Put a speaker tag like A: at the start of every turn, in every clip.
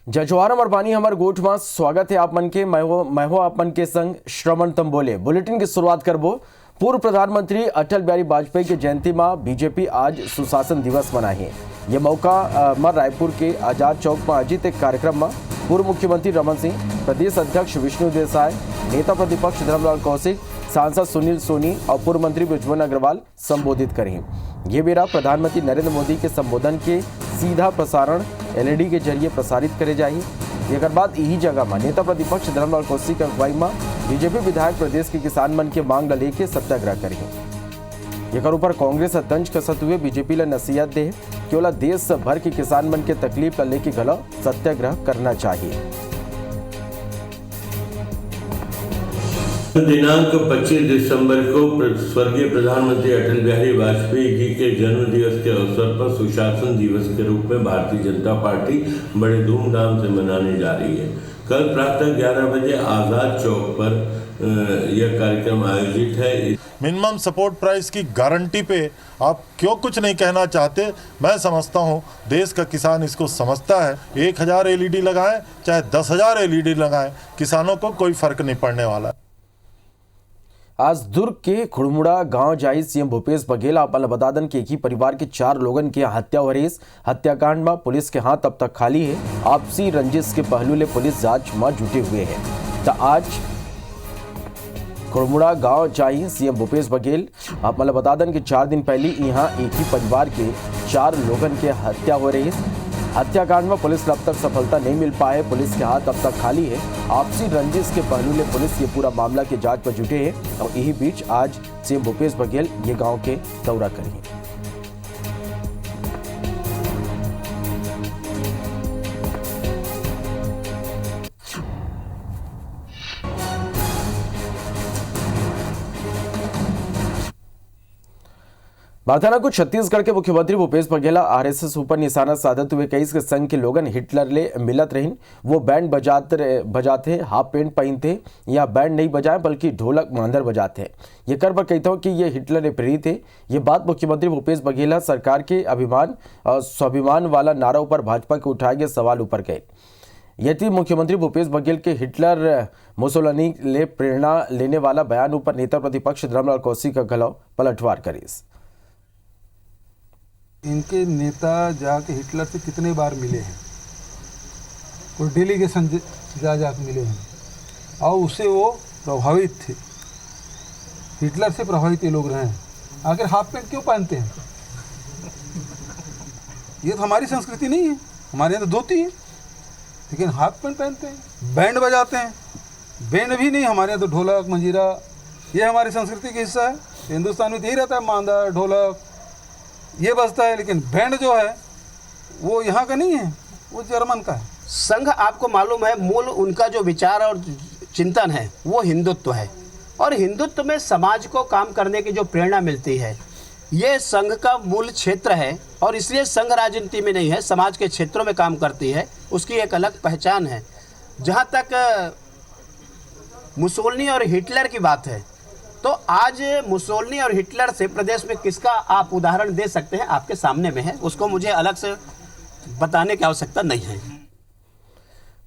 A: जजवार मरबानी हमार गोठ में स्वागत है आप मन के मैं हो आप मन के संग श्रवण तम बोले बुलेटिन की शुरुआत करबो। पूर्व प्रधानमंत्री अटल बिहारी वाजपेयी की जयंती में बीजेपी आज सुशासन दिवस मनाई है। ये मौका में रायपुर के आजाद चौक में आयोजित एक कार्यक्रम में पूर्व मुख्यमंत्री रमन सिंह, प्रदेश अध्यक्ष विष्णु देसाई, नेता प्रतिपक्ष धर्मलाल कौशिक, सांसद सुनील सोनी और पूर्व मंत्री बृजमोहन अग्रवाल संबोधित करें। ये बेरा प्रधानमंत्री नरेंद्र मोदी के संबोधन के सीधा प्रसारण एलईडी के जरिए प्रसारित करे जाए। एक बाद यही जगह में नेता प्रतिपक्ष धर्मलाल कौशिक की अगुवाई में बीजेपी विधायक प्रदेश के किसान मन के मांग लेके सत्याग्रह करें। एक ऊपर कांग्रेस तंज कसत हुए बीजेपी ला नसीहत दे केवल देश भर के किसान मन के तकलीफ लेके गला सत्याग्रह करना चाहिए।
B: दिनांक 25 दिसंबर को स्वर्गीय प्रधानमंत्री अटल बिहारी वाजपेयी जी के जन्म दिवस के अवसर पर सुशासन दिवस के रूप में भारतीय जनता पार्टी बड़े धूमधाम से मनाने जा रही है। कल प्रातः 11 बजे आजाद चौक पर यह कार्यक्रम आयोजित है।
C: मिनिमम सपोर्ट प्राइस की गारंटी पे आप क्यों कुछ नहीं कहना चाहते? मैं समझता हूँ देश का किसान इसको समझता है। 1000 एलईडी लगाएं चाहे 10,000 एलईडी लगाएं, किसानों को कोई फर्क नहीं पड़ने वाला।
A: आज दुर्ग के खुड़मुड़ा गांव जाई सीएम भूपेश बघेल अपना बदादन के एक ही परिवार के 4 लोगन की हत्या हो रही। हत्याकांड में पुलिस के हाथ अब तक खाली है। आपसी रंजिश के पहलू ले पुलिस जांच में जुटे हुए हैं। तो आज खुड़मुड़ा गांव जाई सीएम भूपेश बघेल अपना बदादन के 4 दिन पहले यहाँ एक ही परिवार के 4 लोगन के हत्या हो रही। हत्याकांड में पुलिस को अब तक सफलता नहीं मिल पाए। पुलिस के हाथ अब तक खाली है। आपसी रंजिश के पहलू ले पुलिस ये पूरा मामला के जांच पर जुटे हैं और यही बीच आज सीएम भूपेश बघेल ये गांव के दौरा करेंगे। बारथाना को छत्तीसगढ़ के मुख्यमंत्री भूपेश बघेल आरएसएस ऊपर निशाना साधते हुए कई के संघ के लोगन हिटलर ले मिलत रहीन। वो बैंड बजाते हाफ पेंट पहनते या बैंड नहीं बजाए बल्कि ढोलक मांदर बजाते हैं। ये कर पर कहता हूँ कि ये हिटलर ने प्रेरित है। ये बात मुख्यमंत्री भूपेश बघेल सरकार के अभिमान और स्वाभिमान वाला नारा ऊपर भाजपा के उठाए गए सवाल ऊपर गए। यदि मुख्यमंत्री भूपेश बघेल के हिटलर मुसोलिनी ले प्रेरणा लेने वाला बयान ऊपर नेता प्रतिपक्ष धर्मलाल कौशिक का गलाव पलटवार करीस।
D: इनके नेता जाके हिटलर से कितने बार मिले हैं और डेलीगेशन जाके मिले हैं और उससे वो प्रभावित थे। हिटलर से प्रभावित ये लोग रहे हैं। आखिर हाफ पैंट क्यों पहनते हैं? ये तो हमारी संस्कृति नहीं है। हमारे यहाँ तो धोती है, लेकिन हाफ पैंट पहनते हैं। बैंड बजाते हैं, बैंड भी नहीं, हमारे यहाँ तो ढोलक मंजीरा ये हमारी संस्कृति का हिस्सा है। हिंदुस्तान में तो यही रहता है, मांदा ढोलक ये बजता है, लेकिन बैंड जो है वो यहाँ का नहीं है, वो जर्मन का है।
E: संघ आपको मालूम है मूल उनका जो विचार और चिंतन है वो हिंदुत्व है और हिंदुत्व में समाज को काम करने की जो प्रेरणा मिलती है ये संघ का मूल क्षेत्र है और इसलिए संघ राजनीति में नहीं है, समाज के क्षेत्रों में काम करती है। उसकी एक अलग पहचान है। जहाँ तक मुसोलिनी और हिटलर की बात है तो आज मुसोलिनी और हिटलर से प्रदेश में किसका आप उदाहरण दे सकते हैं? आपके सामने में है, उसको मुझे अलग से बताने की आवश्यकता नहीं है।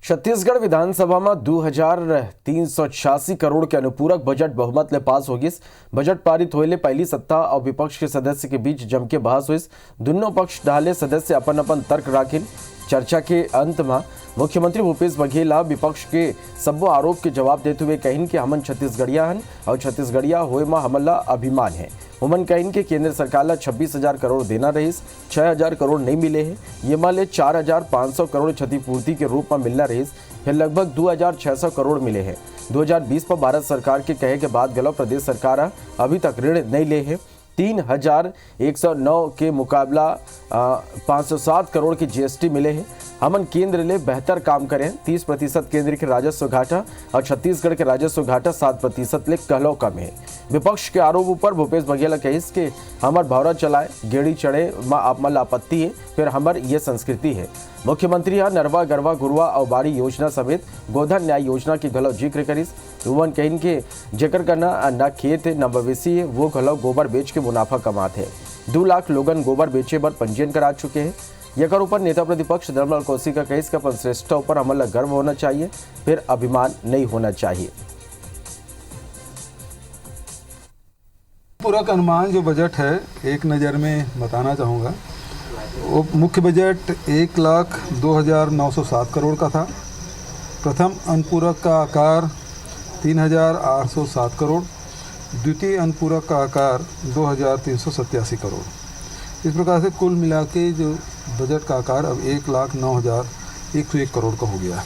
A: छत्तीसगढ़ विधानसभा में 2386 करोड़ के अनुपूरक बजट बहुमत ले पास होगी। बजट पारित होने पहली सत्ता और विपक्ष के सदस्य के बीच जम के बहस हुई। दोनों पक्ष डाले सदस्य अपन अपन तर्क राखिन। चर्चा के अंत में मुख्यमंत्री भूपेश बघेल विपक्ष के सबो आरोप के जवाब देते हुए कहिन कि हमन छत्तीसगढ़िया हन और छत्तीसगढ़िया होए में हमला अभिमान है। उमन कहिन कि केंद्र सरकार ला 26,000 करोड़ देना रहीस, 6,000 करोड़ नहीं मिले हैं। ये माले 4,500 करोड़ क्षतिपूर्ति के रूप में मिलना रहीस, फिर लगभग 2,600 करोड़ मिले हैं। 2020 पर भारत सरकार के कहे के बाद गलो प्रदेश सरकार अभी तक ऋण नहीं ले है। 3,109 के मुकाबला 507 करोड़ की जीएसटी मिले हैं। हमन केंद्र ले बेहतर काम करें। 30% केंद्र के राजस्व घाटा और छत्तीसगढ़ के राजस्व घाटा 7% ले कहलो कम है। विपक्ष के आरोप पर भूपेश बघेल कहिस कि हमार भौरा चलाए गेड़ी चढ़े माँ आपमल आपत्ति है, फिर हमार ये संस्कृति है। मुख्यमंत्री नरवा गरवा गुरुआ और बाड़ी योजना समेत गोधन न्याय योजना की गलो जिक्र करीस। उमन कहिन के जेकर करना न खेत है न मवेशी है, वो गलो गोबर बेच के मुनाफा कमाते हैं। 2 लाख लोगन गोबर बेचे पर पंजीयन करा चुके हैं। एकर ऊपर नेता प्रतिपक्ष धर्मलाल कौशिक का कहिस कि अपन श्रेष्ठता ऊपर हमला गर्व होना चाहिए, फिर अभिमान नहीं होना चाहिए।
D: पूरा का अनुमान जो बजट है एक नज़र में बताना चाहूँगा। वो मुख्य बजट 1,02,907 करोड़ का था। प्रथम अनुपूरक का आकार 3,807 करोड़, द्वितीय अनुपूरक का आकार 2,387 करोड़। इस प्रकार से कुल मिला के जो बजट का आकार अब 1,09,101 करोड़ का हो गया है।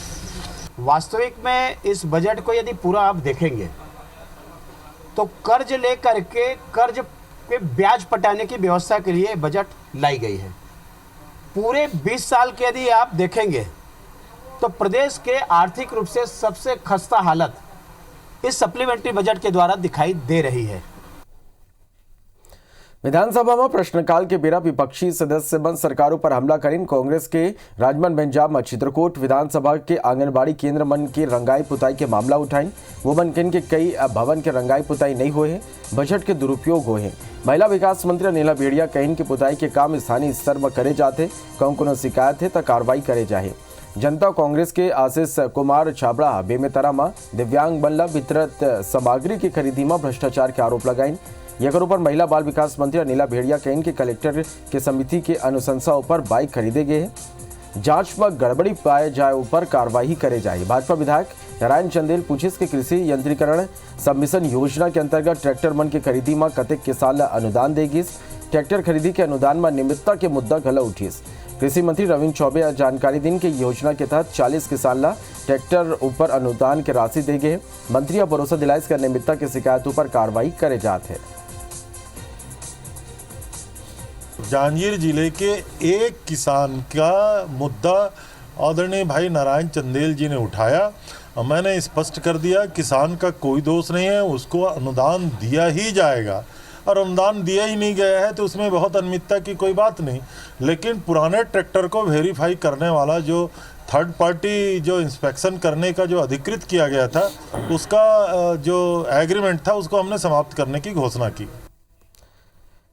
E: वास्तविक में इस बजट को यदि पूरा आप देखेंगे तो कर्ज लेकर के कर्ज पे ब्याज पटाने की व्यवस्था के लिए बजट लाई गई है। पूरे 20 साल के यदि आप देखेंगे तो प्रदेश के आर्थिक रूप से सबसे खस्ता हालत इस सप्लीमेंट्री बजट के द्वारा दिखाई दे रही है।
A: विधानसभा में प्रश्नकाल के बेरा विपक्षी सदस्य बन सरकारों पर हमला करीन कांग्रेस के राजमन बेंजाम चित्रकूट विधानसभा के आंगनबाड़ी केंद्र मन की रंगाई पुताई के मामला उठाइन। वो मन के कई भवन के रंगाई पुताई नहीं हुए हैं, बजट के दुरुपयोग हुए हैं। महिला विकास मंत्री नीला भेड़िया कहिन कि पुताई के काम स्थानीय स्तर पर करे जाते, कोनो शिकायत है तो कार्रवाई करे जाए। जनता कांग्रेस के आशीष कुमार छाबड़ा बेमेतरा में दिव्यांग बल्ला वितरित सामग्री की खरीदी में भ्रष्टाचार के आरोप लगाइन। एकर ऊपर महिला बाल विकास मंत्री नीला भेड़िया कहिन कि कलेक्टर के समिति के अनुशंसा ऊपर बाइक खरीदे गए हैं, जांच में गड़बड़ी पाए जाए ऊपर कार्रवाई करे जाए। भाजपा विधायक नारायण चंदेल पूछिस कि कृषि यंत्रीकरण सबमिशन योजना के अंतर्गत ट्रैक्टर मन की खरीदी में कतेक किसान अनुदान देगिस, ट्रैक्टर खरीदी के अनुदान में नियमितता के मुद्दा घला उठिस। कृषि मंत्री रविंद्र चौबे जानकारी दिन की योजना के तहत 40 किसान ला ट्रैक्टर ऊपर अनुदान के राशि दे गए। मंत्री भरोसा दिलाइस कर नियमितता की शिकायत ऊपर कार्रवाई करे जाते हैं।
C: जांजगीर जिले के एक किसान का मुद्दा आदरणीय भाई नारायण चंदेल जी ने उठाया। मैंने स्पष्ट कर दिया किसान का कोई दोष नहीं है, उसको अनुदान दिया ही जाएगा और अनुदान दिया ही नहीं गया है तो उसमें बहुत अनियमितता की कोई बात नहीं। लेकिन पुराने ट्रैक्टर को वेरीफाई करने वाला जो थर्ड पार्टी जो इंस्पेक्शन करने का जो अधिकृत किया गया था उसका जो एग्रीमेंट था उसको हमने समाप्त करने की घोषणा की।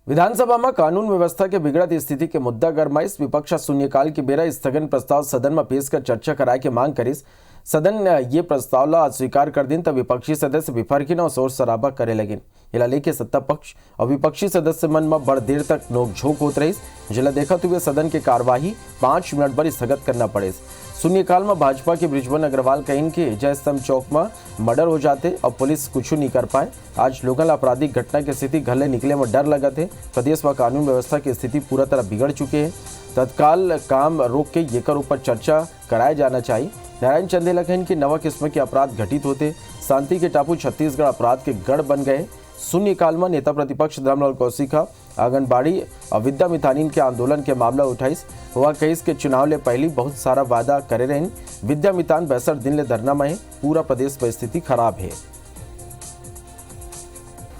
A: विधानसभा में कानून व्यवस्था के बिगड़त स्थिति के मुद्दा गरमाइश विपक्ष शून्यकाल के बेरा स्थगन प्रस्ताव सदन में पेश कर चर्चा कराए के मांग करिस। सदन ये प्रस्ताव ला अस्वीकार कर दिन तब विपक्षी सदस्य विफरकिन और शोर शराबा करे लगिन। इला लेके सत्ता पक्ष और विपक्षी सदस्य मन में बड़ देर तक नोकझोंक होत रही, जिला देखते हुए सदन की कार्यवाही 5 मिनट पर स्थगित करना पड़े। शून्यकाल में भाजपा के बृजमोहन अग्रवाल कहिन कि जय स्तंभ चौक में मर्डर हो जाते और पुलिस कुछ नहीं कर पाए। आज लोगों आपराधिक घटना की स्थिति घले निकले में डर लगा थे। प्रदेश व कानून व्यवस्था की स्थिति पूरा तरह बिगड़ चुके हैं, तत्काल काम रोक के येकर ऊपर चर्चा कराया जाना चाहिए। नारायण चंदेल कहिन कि नवा किस्म के अपराध घटित होते, शांति के टापू छत्तीसगढ़ अपराध के गढ़ बन गए। शून्यकाल में नेता प्रतिपक्ष धर्मलाल कौशिक आंगनबाड़ी और विद्या मितानिन के आंदोलन के मामला उठाइस। वह कहिस के चुनाव ले पहली बहुत सारा वादा करे रहे। विद्या मितान 62 दिन ले धरना में है, पूरा प्रदेश में स्थिति खराब है।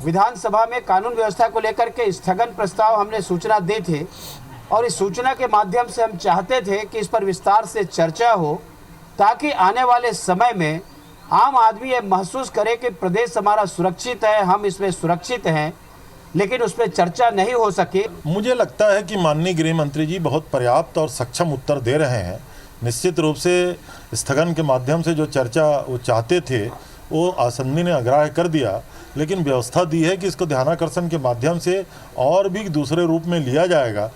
E: विधानसभा में कानून व्यवस्था को लेकर के स्थगन प्रस्ताव हमने सूचना दी थी और इस सूचना के माध्यम से हम चाहते थे कि इस पर विस्तार से चर्चा हो ताकि आने वाले समय में आम आदमी ये महसूस करे कि प्रदेश हमारा सुरक्षित है, हम इसमें सुरक्षित हैं, लेकिन उस पर चर्चा नहीं हो सकी।
C: मुझे लगता है कि माननीय गृह मंत्री जी बहुत पर्याप्त और सक्षम उत्तर दे रहे हैं। निश्चित रूप से स्थगन के माध्यम से जो चर्चा वो चाहते थे वो आसंदी ने अग्राह्य कर दिया, लेकिन व्यवस्था दी है कि इसको ध्यानाकर्षण के माध्यम से और भी दूसरे रूप में लिया जाएगा।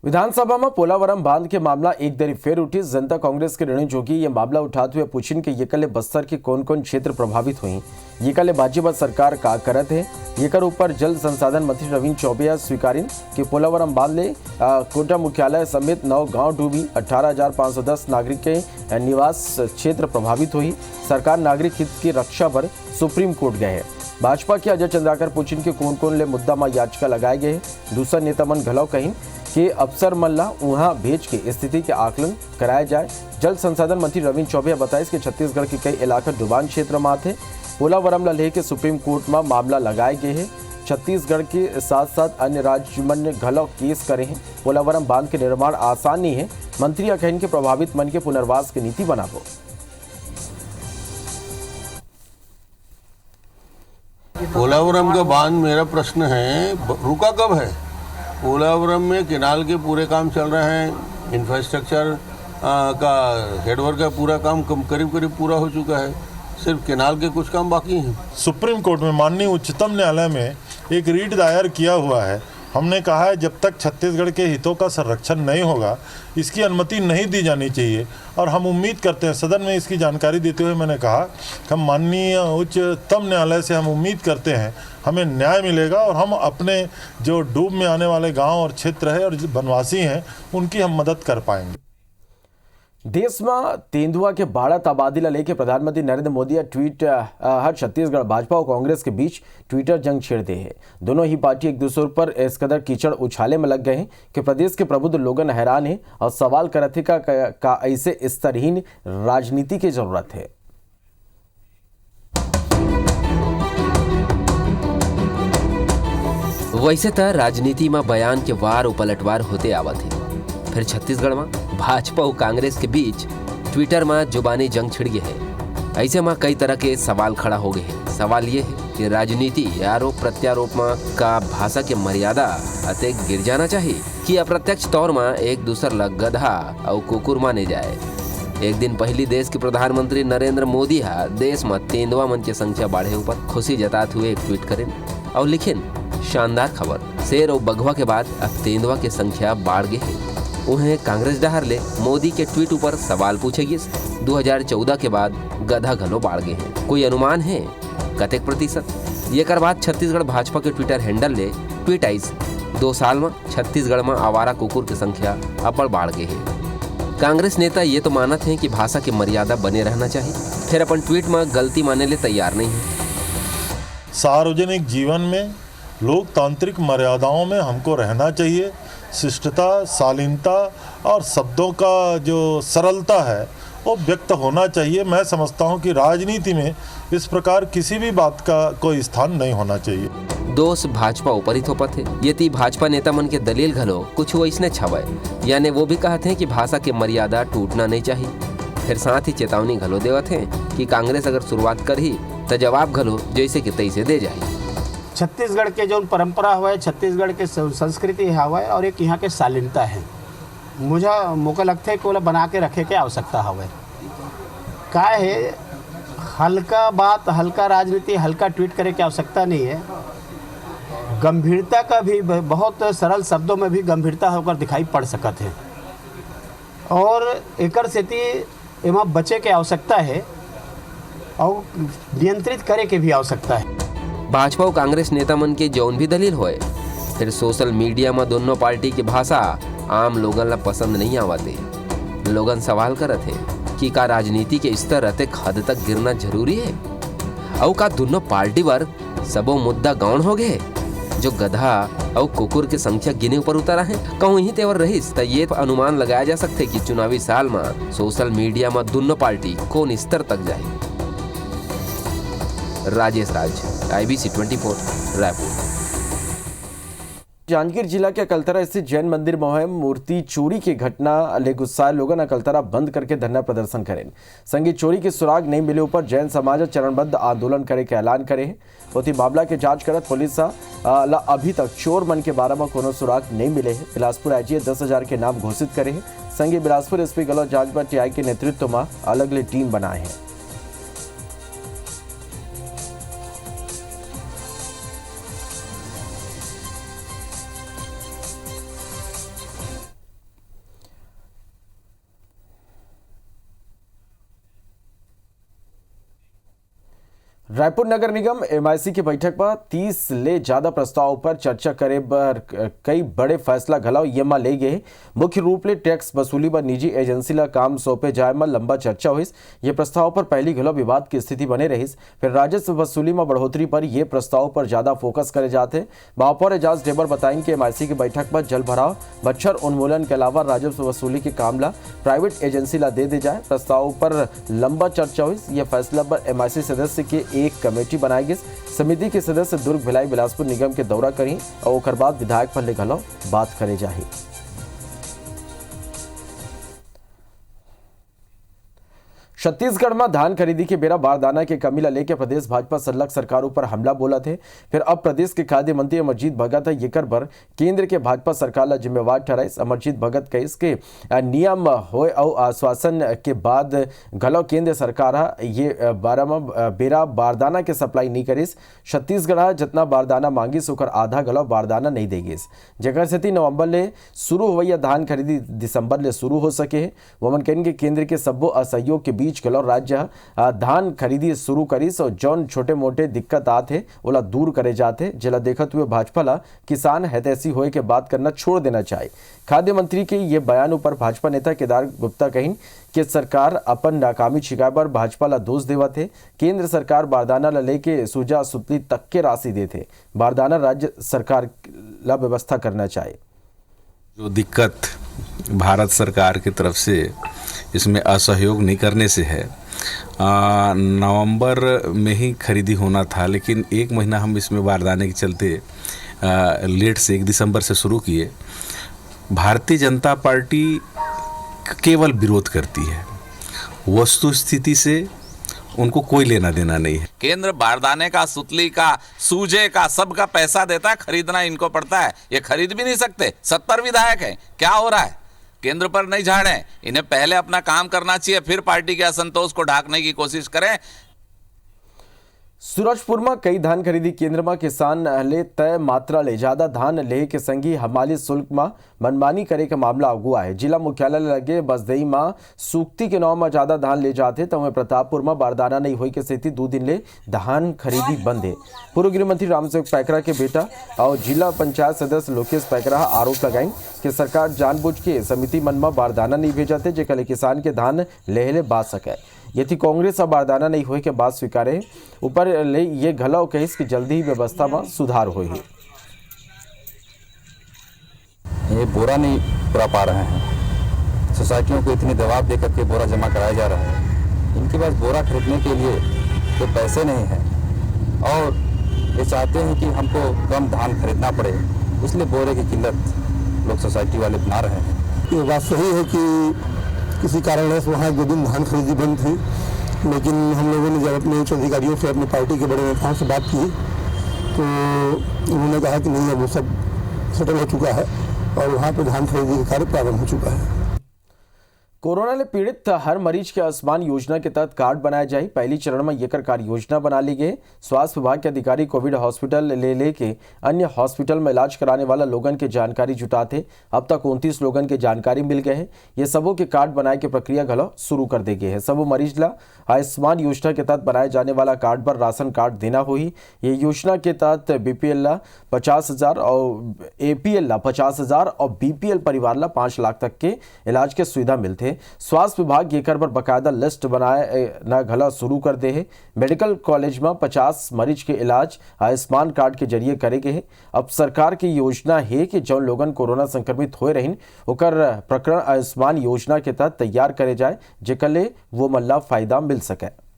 A: विधानसभा में पोलावरम बांध के मामला एक दरी फेर उठी। जनता कांग्रेस के रेणु जोगी ये मामला उठाते हुए पूछिन कि ये कल बस्तर के कौन कौन क्षेत्र प्रभावित हुई, ये कल भाजपा सरकार का करत है। येकर ऊपर जल संसाधन मंत्री रविंद्र चौबे स्वीकारिन कि पोलावरम बांध ले कोटा मुख्यालय समेत 9 गांव डूबी, 18,510 नागरिक के निवास क्षेत्र प्रभावित हुई। सरकार नागरिक हित की रक्षा पर सुप्रीम कोर्ट गए है। भाजपा के अजय चंद्राकर पूछिन के कौन कौन ले मुद्दा में याचिका लगाए गए। दूसरा नेता मन घलाव कहिन कि अफसर मल्ला वहां भेज के स्थिति के आकलन कराया जाए। जल संसाधन मंत्री रविंद्र चौबे बताइस कि छत्तीसगढ़ के कई इलाका डुबान क्षेत्र में आते। पोलावरम ला लेके सुप्रीम कोर्ट में मामला लगाए गए हैं। छत्तीसगढ़ के साथ साथ अन्य राज्य मन ने घलाव केस करे हैं। पोलावरम बांध के निर्माण आसान नहीं है। मंत्री कहिन के प्रभावित मन के पुनर्वास की नीति बनाबो।
F: पोलावरम का बांध, मेरा प्रश्न है रुका कब है?
B: पोलावरम में केनाल के पूरे काम चल रहे हैं, इंफ्रास्ट्रक्चर का हेडवर्क का पूरा काम करीब करीब पूरा हो चुका है, सिर्फ केनाल के कुछ काम बाकी हैं।
C: सुप्रीम कोर्ट में माननीय उच्चतम न्यायालय में एक रीट दायर किया हुआ है। हमने कहा है जब तक छत्तीसगढ़ के हितों का संरक्षण नहीं होगा इसकी अनुमति नहीं दी जानी चाहिए, और हम उम्मीद करते हैं, सदन में इसकी जानकारी देते हुए मैंने कहा कि हम माननीय उच्चतम न्यायालय से हम उम्मीद करते हैं हमें न्याय मिलेगा और हम अपने जो डूब में आने वाले गांव और क्षेत्र है और जो वनवासी हैं उनकी हम मदद कर पाएंगे।
A: देश में तेंदुआ के बढ़त आबादी ला लेके प्रधानमंत्री नरेंद्र मोदी ट्वीट हर छत्तीसगढ़ भाजपा और कांग्रेस के बीच ट्विटर जंग छिड़ दे है। दोनों ही पार्टी एक दूसरे पर इस कदर कीचड़ उछाले में लग गए हैं कि प्रदेश के प्रबुद्ध लोगन हैरान है और सवाल करते का ऐसे स्तरहीन राजनीति की जरूरत है।
F: वैसे तो राजनीति में बयान के वार उपलटवार होते आवत है, फिर छत्तीसगढ़ में भाजपा और कांग्रेस के बीच ट्विटर में जुबानी जंग छिड़ गई है। ऐसे में कई तरह के सवाल खड़ा हो गए हैं। सवाल ये है कि राजनीति आरोप प्रत्यारोप में का भाषा के मर्यादा अतः गिर जाना चाहिए कि अप्रत्यक्ष तौर में एक दूसर लग गधा और कुकुर माने जाए। एक दिन पहली देश के प्रधानमंत्री नरेंद्र मोदी देश में तेंदुआ मन की संख्या बढ़े ऊपर खुशी जताते हुए एक ट्वीट करें और लिखें, शानदार खबर, शेर और बघवा के बाद अब तेंदुआ की संख्या बढ़ गई है। उन्हें कांग्रेस डहर ले मोदी के ट्वीट ऊपर सवाल पूछेगी, 2014 के बाद गधा घलो बढ़ गए हैं, कोई अनुमान है कतेक प्रतिशत? ये कर बात छत्तीसगढ़ भाजपा के ट्विटर हैंडल ले ट्वीट आइस 2 साल में छत्तीसगढ़ में आवारा कुकुर की संख्या अब्बड़ बढ़ गई है। कांग्रेस नेता ये तो मानत हैं कि भाषा की मर्यादा बने रहना चाहिए, फिर अपन ट्वीट में गलती मानने ले तैयार नहीं है।
C: सार्वजनिक जीवन में लोकतांत्रिक मर्यादाओं में हमको रहना चाहिए। शिष्टता, शालीनता और शब्दों का जो सरलता है वो व्यक्त होना चाहिए। मैं समझता हूँ कि राजनीति में इस प्रकार किसी भी बात का कोई स्थान नहीं होना चाहिए।
F: दोष भाजपा ऊपर ही थोपत है। यदि भाजपा नेता मन के दलील घलो कुछ वैसने छवे, यानी वो भी कहते हैं कि भाषा की मर्यादा टूटना नहीं चाहिए। फिर साथ ही चेतावनी घलो देवत है कि कांग्रेस अगर शुरुआत कर ही तो जवाब घलो जैसे कि तैसे दे जाए।
E: छत्तीसगढ़ के जो परंपरा हुआ है, छत्तीसगढ़ के संस्कृति हुआ है और एक यहाँ के शालीनता है, मुझे मौका लगता है कि वो बना के रखे के आवश्यकता हुआ का है। हल्का बात, हल्का राजनीति, हल्का ट्वीट करे की आवश्यकता नहीं है। गंभीरता का भी बहुत सरल शब्दों में भी गंभीरता होकर दिखाई पड़ सकत है और एकर सेती एमा बचे के आवश्यकता है और नियंत्रित करे के भी आवश्यकता है।
F: भाजपा और कांग्रेस नेता मन के जौन भी दलील होए, फिर सोशल मीडिया में दोनों पार्टी की भाषा आम लोगन ला पसंद नहीं आवते। लोगन सवाल करत है कि का राजनीति के स्तर अतक हद तक गिरना जरूरी है और का दोनों पार्टी पर सबो मुद्दा गौण हो गए जो गधा और कुकुर की संख्या गिने ऊपर उतरा है। कहूँ ही तेवर रहीस तो ये अनुमान लगाया जा सकते कि चुनावी साल में सोशल मीडिया में दोनों पार्टी कौन स्तर तक जाए। राजेश राज, IBC 24, रायपुर।
A: जांजगीर जिला के अकलतरा स्थित जैन मंदिर में मूर्ति चोरी की घटना ले गुस्साए लोगन अकलतरा बंद करके धरना प्रदर्शन करें। संगी चोरी के सुराग नहीं मिले ऊपर जैन समाज चरणबद्ध आंदोलन करे के ऐलान करे है। होती मामला के जांच करत पुलिस अभी तक चोर मन के बारे में कोनो सुराग नहीं मिले है। बिलासपुर IGA 10,000 के नाम घोषित करे है। संगी बिलासपुर SP गलौत जांच पर TI के नेतृत्व में अलग अलग टीम बनाए हैं। रायपुर नगर निगम MIC की बैठक पर 30 ले ज्यादा प्रस्ताव पर चर्चा करे बर कई बड़े फैसला घलाव ये में ले गए। मुख्य रूप ले टैक्स वसूली पर निजी एजेंसी ला काम सौंपे जाए में लंबा चर्चा हुई। ये प्रस्ताव पर पहली घलो विवाद की स्थिति बने रही। फिर राजस्व वसूली में बढ़ोतरी पर यह प्रस्ताव पर ज्यादा फोकस करे जाते। महापौर एजाज डेबर बताएं कि MIC की बैठक पर जल भराव, मच्छर उन्मूलन के अलावा राजस्व वसूली के काम ला प्राइवेट एजेंसी ला दे जाए। प्रस्ताव पर लंबा चर्चा हुई। यह फैसला पर MIC सदस्य के एक कमेटी बनाई गई। समिति के सदस्य दुर्ग भिलाई बिलासपुर निगम के दौरा करी और ओकर बाद विधायक पर ले घलो बात करे जाही। छत्तीसगढ़ में धान खरीदी के बेरा बारदाना के कमी ला लेके प्रदेश भाजपा सरलग सरकारों पर हमला बोला थे। फिर अब प्रदेश के खाद्य मंत्री अमरजीत भगत येकर पर केंद्र के भाजपा सरकार ला जिम्मेवार ठहराइस। अमरजीत भगत कहिस के नियम होए और आश्वासन के बाद घलो केंद्र सरकार ये बेरा बारदाना के सप्लाई नहीं करिस। छत्तीसगढ़ जितना बारदाना मांगिस ओकर आधा घलो बारदाना नहीं देगिस, जेकर सेती नवंबर ले शुरू होवैया धान खरीदी दिसंबर ले शुरू हो सके। वमन कहन के केंद्र के सब्बो असहयोग के बीच गलो राज्य धान खरीदी शुरू करिस और जौन छोटे मोटे दिक्कत आते ओला दूर करे जाते, जिला देखत हुए भाजपा ला किसान हितैषी होए के बात करना छोड़ देना चाहिए। खाद्य मंत्री के ये बयान ऊपर भाजपा नेता केदार गुप्ता कहिन कि सरकार अपन नाकामी छिकाए पर भाजपा ला दोष देवत है। केंद्र सरकार बारदाना ला लेके सूजा सुतली तक के राशि देते, बारदाना राज्य सरकार ला व्यवस्था करना चाहिए।
G: जो दिक्कत भारत सरकार की तरफ से इसमें असहयोग नहीं करने से है, नवंबर में ही खरीदी होना था, लेकिन एक महीना हम इसमें बारदाने के चलते लेट से 1 दिसंबर से शुरू किए। भारतीय जनता पार्टी केवल विरोध करती है, वस्तु स्थिति से उनको कोई लेना देना नहीं है।
H: केंद्र बारदाने का, सुतली का, सूजे का, सबका पैसा देता है, खरीदना इनको पड़ता है। ये खरीद भी नहीं सकते। 70 विधायक हैं, क्या हो रहा है? केंद्र पर नहीं झाड़े, इन्हें पहले अपना काम करना चाहिए, फिर पार्टी के असंतोष को ढांकने की कोशिश करें।
A: सूरजपुर में कई धान खरीदी केंद्र में किसान ले तय मात्रा ले ज्यादा धान ले के संगी हमाली शुल्क में मनमानी करे का मामला अगुआ है। जिला मुख्यालय लगे बसदई में सूक्ति के नाव में ज्यादा धान ले जाते तो वहीं प्रतापपुर में बारदाना नहीं हुई के सेती 2 दिन ले धान खरीदी बंद है। पूर्व गृह मंत्री रामसेवक पैकरा के बेटा और जिला पंचायत सदस्य लोकेश पैकरा आरोप लगाई कि सरकार जानबूझ के समिति मन में बारदाना नहीं भेजाते जेकर किसान के धान लेहले बाज सके। यदि कांग्रेस अब बारदाना नहीं होए के बात स्वीकारे ऊपर ले ये घलाव कहिस कि जल्दी ही व्यवस्था में सुधार होए।
I: ये बोरा नहीं पूरा पा रहे हैं, सोसाइटियों को इतनी दबाव देकर के बोरा जमा कराया जा रहा है। इनके पास बोरा खरीदने के लिए तो पैसे नहीं है और ये चाहते हैं कि हमको कम धान खरीदना पड़े, इसलिए बोरे की किल्लत लोग सोसाइटी वाले बना रहे हैं।
J: ये बात सही है कि किसी कारणवश वहाँ 2 दिन धान खरीदी बंद थी, लेकिन हम लोगों ने जब अपने उच्च अधिकारियों से, अपनी पार्टी के बड़े नेताओं से बात की तो उन्होंने कहा कि नहीं, अब वो सब सेटल हो चुका है और वहाँ पर धान खरीदी का कार्य प्रारंभ हो चुका है।
A: कोरोना ले पीड़ित हर मरीज के आयुष्मान योजना के तहत कार्ड बनाए जाए। पहली चरण में येकर कार्य योजना बना ली गई। स्वास्थ्य विभाग के अधिकारी कोविड हॉस्पिटल लेके अन्य हॉस्पिटल में इलाज कराने वाला लोगन के जानकारी जुटाते। अब तक 29 लोगन के जानकारी मिल गए हैं। ये सबों के कार्ड बनाए की प्रक्रिया घलो शुरू कर दी गई है। सबों मरीज ला आयुष्मान योजना के तहत बनाए जाने वाला कार्ड पर राशन कार्ड देना हुई। ये योजना के तहत BPL ला 50,000 और APL ला 50,000 और BPL परिवार ला 5 लाख तक के इलाज के सुविधा मिलते। स्वास्थ्य विभाग ये कर पर बकायदा लिस्ट बनाए न घला शुरू कर दे है। मेडिकल कॉलेज में 50 मरीज के इलाज आयुष्मान कार्ड के जरिए करेगे है। अब सरकार की योजना है कि जौन लोगन कोरोना संक्रमित हो रही ओकर प्रकरण आयुष्मान योजना के तहत तैयार करे जाए, जेकर ले वो मल्ला फायदा मिल सके।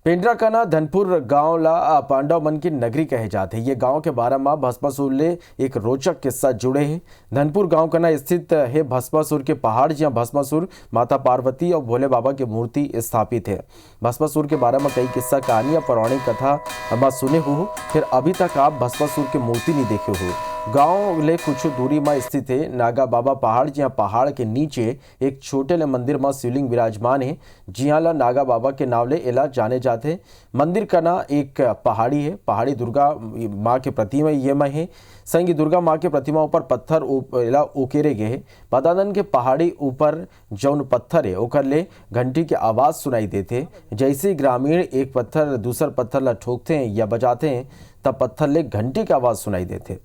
A: पेंड्रा कना धनपुर गांव ला पांडव मन की नगरी कहे जाते हैं। ये गांव के 12 माह भस्मासुर ले एक रोचक किस्सा जुड़े हैं। धनपुर गांव कना स्थित है भस्मासुर के पहाड़, जहां भस्मासुर माता पार्वती और भोले बाबा की मूर्ति स्थापित है। भस्मासुर के बारे में कई किस्सा कहानियां पौराणिक कथा हम सुने हो, फिर अभी तक आप भस्मासुर की मूर्ति नहीं देखे हो। गांव ले कुछ दूरी में स्थित है नागा बाबा पहाड़, जहां पहाड़ के नीचे एक छोटे ले मंदिर में शिवलिंग विराजमान है, जिहां ला नागा बाबा के नाव ले इला जाने जाते। मंदिर का ना एक पहाड़ी है, पहाड़ी दुर्गा माँ के प्रतिमा ये में है। संगी दुर्गा माँ के प्रतिमा ऊपर पत्थर उकेरे गए है। पदादन के पहाड़ी ऊपर जौन पत्थर है ओकर ले घंटी की आवाज सुनाई देते। जैसे ग्रामीण एक पत्थर दूसर पत्थर ला ठोकते हैं या बजाते हैं तब पत्थर ले घंटी की आवाज सुनाई देते।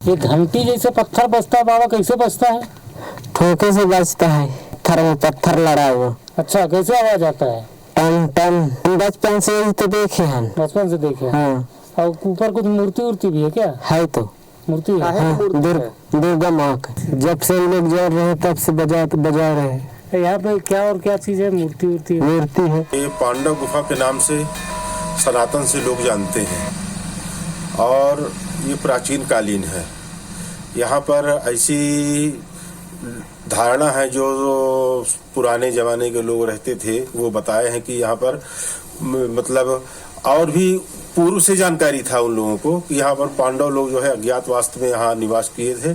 K: ये घंटी जैसे पत्थर बजता है बाबा, कैसे बजता है?
L: ठोके से बजता है, पत्थर में पत्थर लड़ा हुआ।
K: अच्छा, कैसे आवाज आता है?
L: टन टन। बचपन से तो देखे हैं।
K: बचपन से देखे? हाँ। और ऊपर कुछ मूर्ति भी है क्या?
L: है तो
K: मूर्ति है।
L: हाँ, दुर्गा माँ का। जब से लोग जोड़ रहे तब से बजा रहे हैं।
K: यहाँ पे क्या और क्या चीज है? मूर्ति
L: है।
C: ये पांडव गुफा के नाम से सनातन से लोग जानते हैं और
M: ये प्राचीन कालीन है। यहाँ पर ऐसी धारणा है जो पुराने ज़माने के लोग रहते थे वो बताए हैं कि यहाँ पर मतलब और भी पूर्व से जानकारी था उन लोगों को कि यहाँ पर पांडव लोग जो है अज्ञातवास में यहाँ निवास किए थे।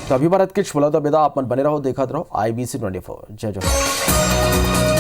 A: तो अभी भारत के छुला तो बेदा आप बने रहो, देखते रहो IBC 24। जय जवान।